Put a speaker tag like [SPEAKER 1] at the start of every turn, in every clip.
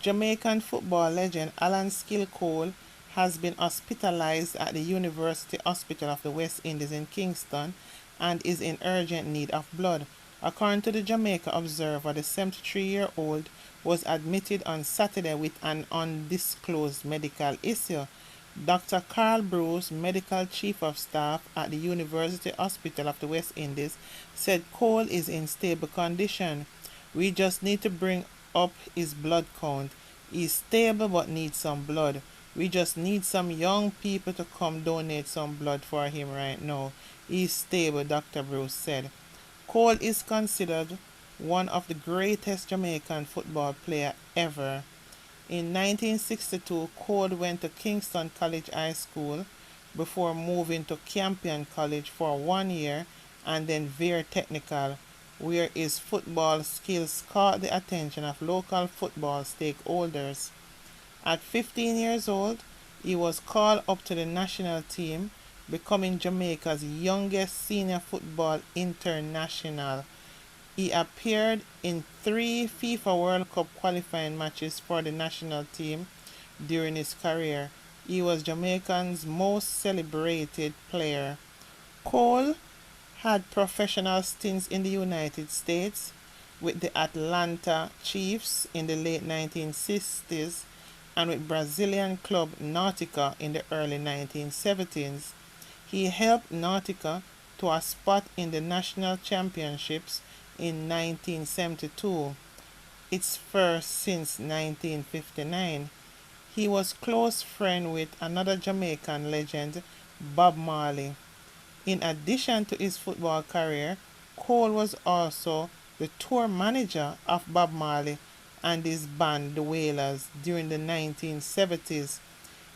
[SPEAKER 1] Jamaican football legend Allan Cole has been hospitalized at the University Hospital of the West Indies in Kingston and is in urgent need of blood. According to the Jamaica Observer, the 73-year-old was admitted on Saturday with an undisclosed medical issue. Dr. Carl Bruce, medical chief of staff at the University Hospital of the West Indies, said Cole is in stable condition. We just need to bring up his blood count. He's stable but needs some blood. We just need some young people to come donate some blood for him right now. He's stable, Dr. Bruce said. Cole is considered one of the greatest Jamaican football players ever. In 1962, Cole went to Kingston College High School before moving to Campion College for 1 year and then Vere Technical, where his football skills caught the attention of local football stakeholders. At 15 years old, he was called up to the national team, becoming Jamaica's youngest senior football international. He appeared in 3 FIFA World Cup qualifying matches for the national team during his career. He was Jamaica's most celebrated player. Cole had professional stints in the United States with the Atlanta Chiefs in the late 1960s and with Brazilian club Náutica in the early 1970s. He helped Náutica to a spot in the national championships in 1972, its first since 1959. He was close friend with another Jamaican legend, Bob Marley. In addition to his football career, Cole was also the tour manager of Bob Marley and his band The Wailers during the 1970s.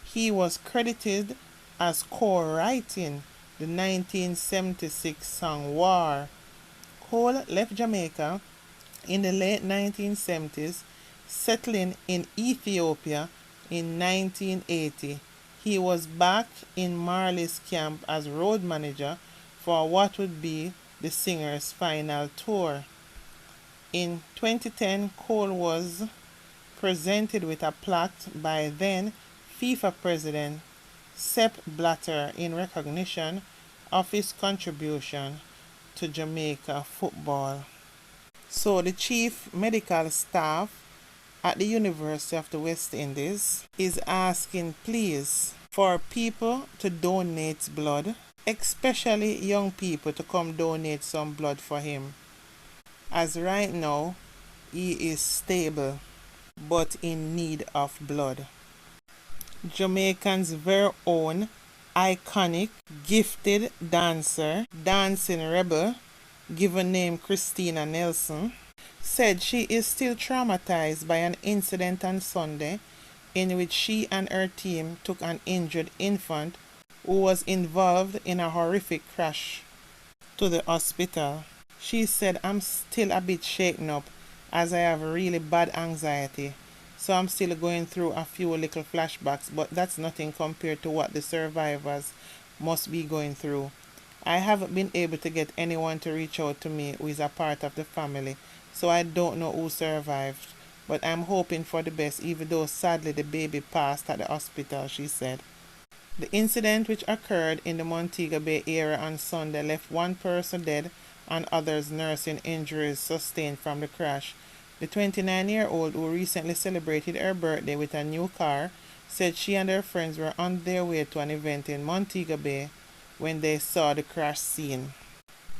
[SPEAKER 1] He was credited as co-writing the 1976 song War. Cole left Jamaica in the late 1970s, settling in Ethiopia in 1980. He was back in Marley's camp as road manager for what would be the singer's final tour. In 2010, Cole was presented with a plaque by then FIFA president Sepp Blatter in recognition of his contribution to Jamaica football. So the chief medical staff at the University of the West Indies is asking please for people to donate blood, especially young people to come donate some blood for him. As right now, he is stable but in need of blood. Jamaican's very own iconic, gifted dancer, dancing rebel, given name Christina Nelson, said she is still traumatized by an incident on Sunday in which she and her team took an injured infant who was involved in a horrific crash to the hospital. She said, I'm still a bit shaken up as I have really bad anxiety, so I'm still going through a few little flashbacks, but that's nothing compared to what the survivors must be going through. I haven't been able to get anyone to reach out to me who is a part of the family, so I don't know who survived, but I'm hoping for the best, even though sadly the baby passed at the hospital, she said. The incident, which occurred in the Montego Bay area on Sunday, left one person dead and others nursing injuries sustained from the crash. The 29-year-old, who recently celebrated her birthday with a new car, said she and her friends were on their way to an event in Montego Bay when they saw the crash scene.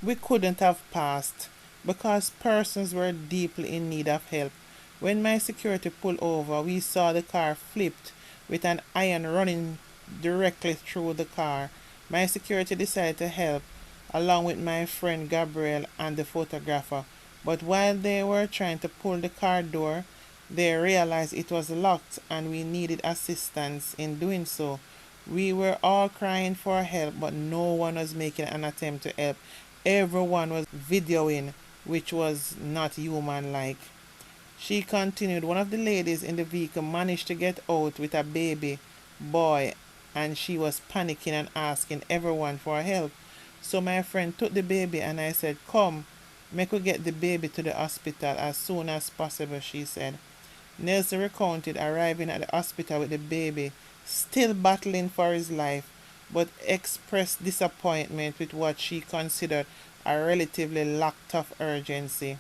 [SPEAKER 1] We couldn't have passed because persons were deeply in need of help. When my security pulled over, we saw the car flipped with an iron running directly through the car. My security decided to help, along with my friend Gabriel and the photographer. But while they were trying to pull the car door, they realized it was locked and we needed assistance in doing so. We were all crying for help, but no one was making an attempt to help. Everyone was videoing, which was not human-like. She continued, one of the ladies in the vehicle managed to get out with a baby boy, and she was panicking and asking everyone for help. So my friend took the baby and I said, come, make we get the baby to the hospital as soon as possible, she said. Nelson recounted arriving at the hospital with the baby, still battling for his life, but expressed disappointment with what she considered a relatively lack of urgency.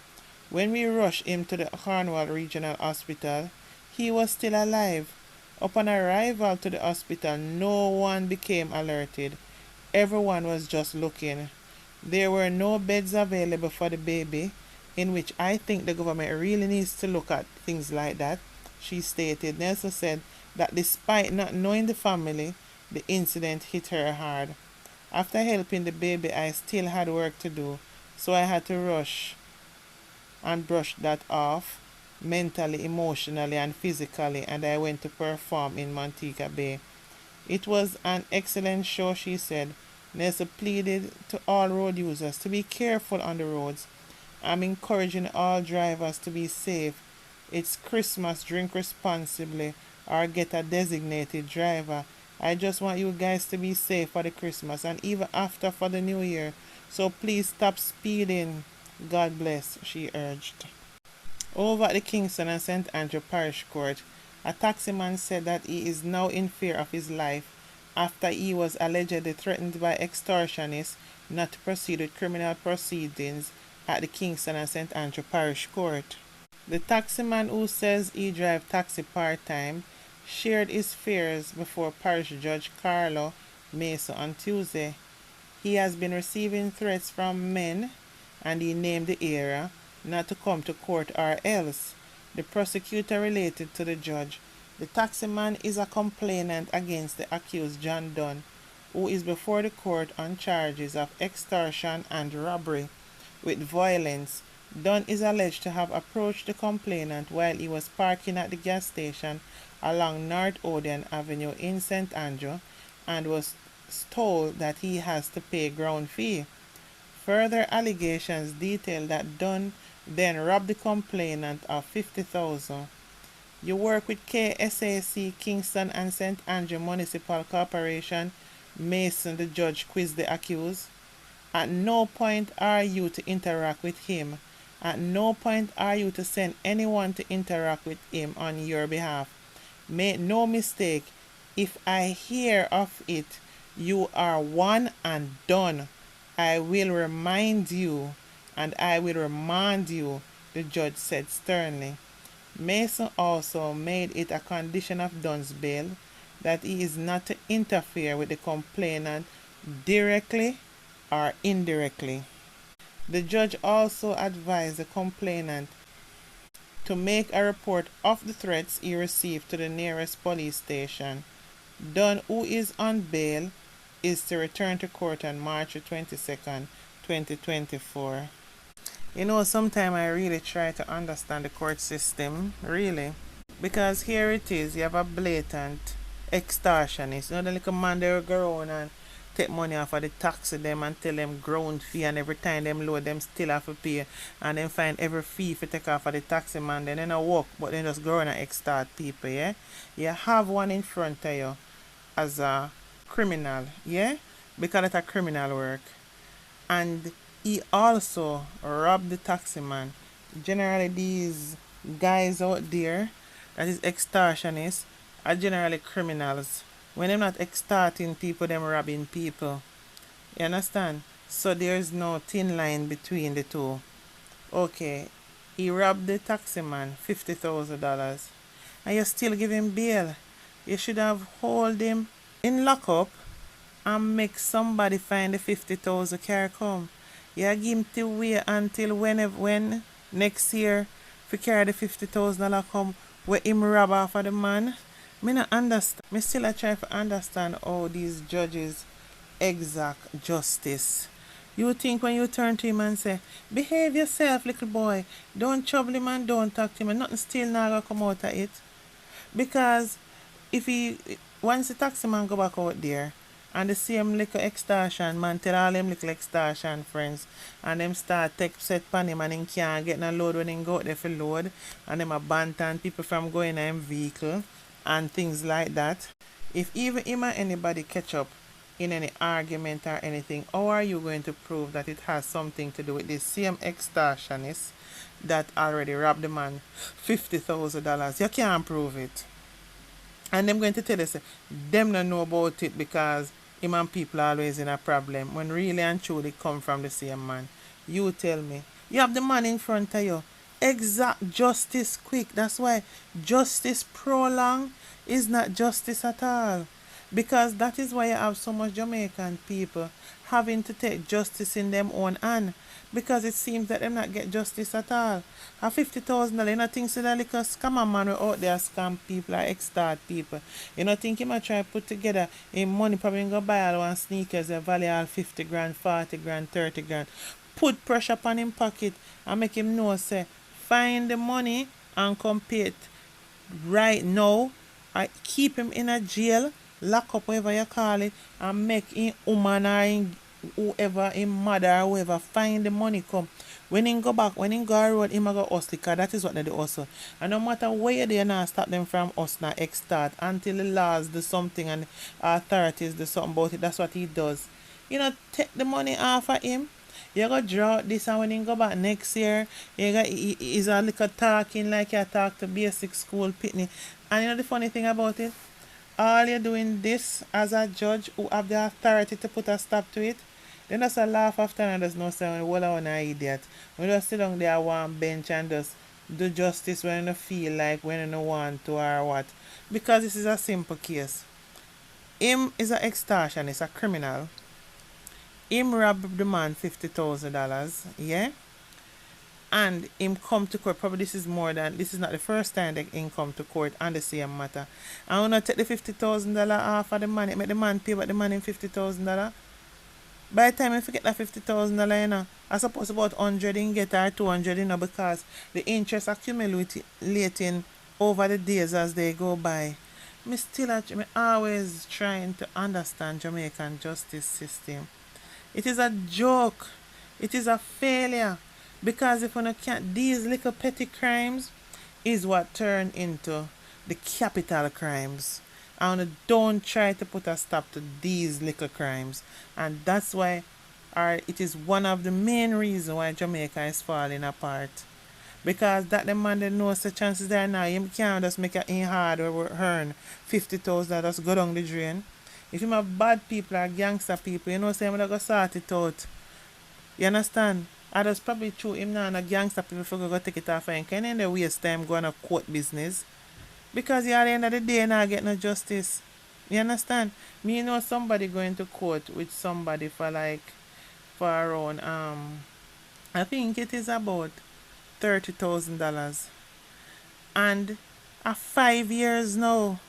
[SPEAKER 1] When we rushed him to the Cornwall Regional Hospital, he was still alive. Upon arrival to the hospital, no one became alerted. Everyone was just looking. There were no beds available for the baby, in which I think the government really needs to look at things like that, she stated. Nelson said that despite not knowing the family, the incident hit her hard. After helping the baby, I still had work to do, so I had to rush and brush that off mentally, emotionally, and physically, and I went to perform in Montego Bay. It was an excellent show, she said. Nelson pleaded to all road users to be careful on the roads. I'm encouraging all drivers to be safe. It's Christmas, drink responsibly, or get a designated driver. I just want you guys to be safe for the Christmas and even after for the New Year. So please stop speeding. God bless, she urged. Over at the Kingston and St. Andrew Parish Court, a taximan said that he is now in fear of his life after he was allegedly threatened by extortionists not to proceed with criminal proceedings at the Kingston and St. Andrew Parish Court. The taximan, who says he drives taxi part-time, shared his fears before Parish Judge Carlo Mesa on Tuesday. He has been receiving threats from men, and he named the area, not to come to court or else. The prosecutor related to the judge. The taximan is a complainant against the accused John Dunn, who is before the court on charges of extortion and robbery with violence. Dunn is alleged to have approached the complainant while he was parking at the gas station along North Odeon Avenue in St. Andrew and was told that he has to pay ground fee. Further allegations detail that Dunn then robbed the complainant of $50,000. You work with KSAC, Kingston and St. Andrew Municipal Corporation, Mason, the judge quizzed the accused. At no point are you to interact with him. At no point are you to send anyone to interact with him on your behalf. Make no mistake, if I hear of it, you are one and done. I will remind you, and I will remind you, the judge said sternly. Mason also made it a condition of Dunn's bail that he is not to interfere with the complainant directly or indirectly. The judge also advised the complainant to make a report of the threats he received to the nearest police station. Dunn, who is on bail, is to return to court on March 22nd, 2024. You know, sometimes I really try to understand the court system, really. Because here it is, you have a blatant extortionist. You know, the little man, they will go around and take money off of the taxi them and tell them ground fee, and every time them load them still have to pay, and then find every fee for take off of the taxi man. Then they don't work, but they just go around and extort people, yeah? You have one in front of you as a criminal, yeah? Because it's a criminal work. And he also robbed the taxi man. Generally, these guys out there that is extortionists are generally criminals. When they're not extorting people, them robbing people. You understand? So there's no thin line between the two. Okay, he robbed the taxi man $50,000, and you still give him bail. You should have hold him in lockup and make somebody find the 50,000 carry come. You give him to wait until when next year if carry the $50,000 come where him rob off of the man. Me not understand. Me still a try to understand how these judges exact justice. You think when you turn to him and say, behave yourself, little boy, don't trouble him and don't talk to him, and nothing still not gonna come out of it. Because if he once the taxi man go back out there and the same little extortion man tell all them little extortion friends, and them start take set pan him and him can't get no load when him go out there for load, and them a banton people from going in him vehicle and things like that. If even him or anybody catch up in any argument or anything, how are you going to prove that it has something to do with this same extortionist that already robbed the man $50,000? You can't prove it. And them going to tell us them don't know about it because him and people are always in a problem when really and truly come from the same man. You tell me. You have the man in front of you. Exact justice quick. That's why justice prolong is not justice at all. Because that is why you have so much Jamaican people having to take justice in them own hand. Because it seems that them not get justice at all. A $50,000, you know, think so that little scammer man who out there scam people or extort people. You know, think he might try to put together him money, probably go buy all one sneakers that value all 50 grand, 40 grand, 30 grand. Put pressure upon him pocket and make him know, say, find the money and come pay it right now. I keep him in a jail, lock up whatever you call it, and make him woman or him, whoever, him mother or whoever, find the money come. When him go back, when him go on road, him go hustle, because that is what they do hustle. And no matter where they now stop them from hustling extort until the laws do something and authorities do something about it. That's what he does. You know, take the money off of him. You go draw this, and when he go back next year, you got he's a little talking like you talk to basic school pitney. And you know the funny thing about it? All you're doing this as a judge who have the authority to put a stop to it. Then just a laugh after and there's no saying, well, I'm an idiot. We just sit down there on one bench and just do justice when you feel like, when you want to or what. Because this is a simple case. Him is an extortionist, a criminal. Him robbed the man $50,000, yeah? And him come to court. Probably this is not the first time that him come to court on the same matter. I wanna take the $50,000 off of the man, make the man pay back the man in $50,000. By the time I forget that $50,000, you know, I suppose about 100 in get or 200, you know, because the interest accumulating over the days as they go by. Me always trying to understand Jamaican justice system. It is a joke. It is a failure. Because if you can't, these little petty crimes is what turn into the capital crimes. And don't try to put a stop to these little crimes. And that's why it is one of the main reasons why Jamaica is falling apart. Because that the man that knows the chances there now, you can't just make it in hard or earn $50,000 go down the drain. If you have bad people or gangster people, you know, say I'm going to sort it out. You understand? I just probably true him now and a gangster people for go take it off and can end the waste time going to court business. Because you at the end of the day not get no justice. You understand? Me know somebody going to court with somebody for around I think it is about $30,000. And 5 years now.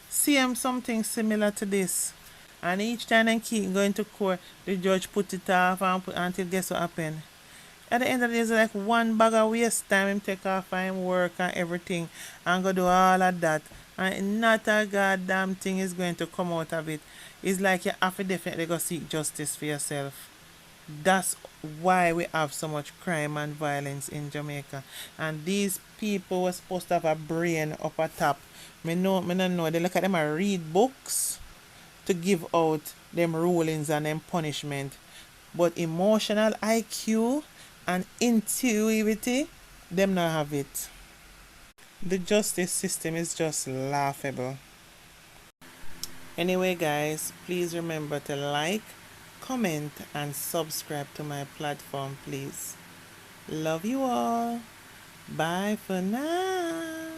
[SPEAKER 1] Same something similar to this. And each time they keep going to court, the judge put it off until guess what happened. At the end of the day, it's like one bag of waste time him take off and work and everything and go do all of that. And not a goddamn thing is going to come out of it. It's like you have to definitely go seek justice for yourself. That's why we have so much crime and violence in Jamaica. And these people were supposed to have a brain up at top. Me don't know. They look at them and read books to give out them rulings and them punishment. But emotional IQ and intuitivity, them not have it. The justice system is just laughable. Anyway, guys, please remember to like, comment, and subscribe to my platform, please. Love you all. Bye for now.